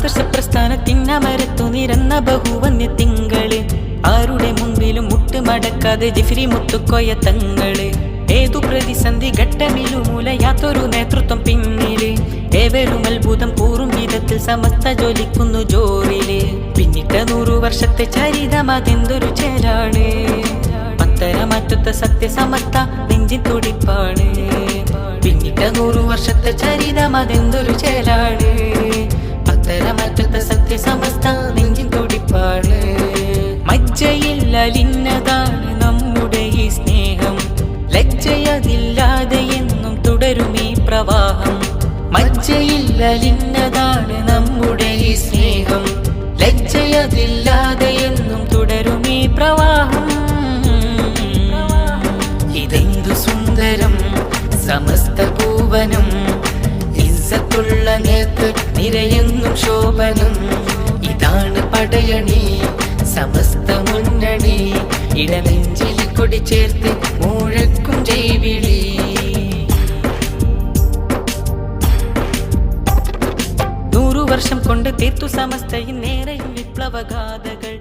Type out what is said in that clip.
ആദർശ പ്രസ്ഥാനത്തിനമരത്തു നിരന്ന ബഹുവന്യ തിങ്കള് ആരുടെ മുൻപിലും മുട്ടുമടക്കാതെ ജിഫ്രി മുത്തുക്കോയ തങ്ങള് ഏതു പ്രതിസന്ധി ഘട്ടമിലും മൂലയാത്തൊരു നേതൃത്വം പിന്നില് ഏവരും അത്ഭുതം കൂറും വിധത്തിൽ സമസ്ത ജോലിക്കുന്നു ജോറില് പിന്നിട്ട 100 വർഷത്തെ ചരിതമതെന്തൊരു ചേരാണ് പത്തരമാറ്റത്ത സത്യസമസ്ത നെഞ്ചിൻ തുടിപ്പാണ് പിന്നിട്ട 100 വർഷത്തെ ചരിതമതെന്തൊരു ചേരാണ് പത്തരമാറ്റത്ത സത്യസമസ്ത നെഞ്ചിൻ തുടിപ്പാണ് മജ്ജയില്ലലിന്നതാണ് നമ്മുടെ ഈ സ്നേഹം ലജ്ജയതില്ലാതെ എന്നും തുടരും ഈ പ്രവാഹം മജ്ജയില്ലലിന്നതാണ് നമ്മുടെ ഈ സ്നേഹം ലജ്ജയതില്ലാതെ എന്നും തുടരും ഈ പ്രവാഹം ഇതെന്തു സുന്ദരം സമസ്ത പൂവനം ഇസ്സത്തുള്ള നേതൃ നിരയെന്നും ശോഭനം ഇതാണ് പടയണി സമസ്ത മുന്നണി ഇടനെഞ്ചിൽ കൊടി ചേർത്ത് മുഴക്കും ജൈവിളി 100 വർഷം കൊണ്ട് തീർത്തു സമസ്തയിൽ നേരെയും വിപ്ലവഗാഥകൾ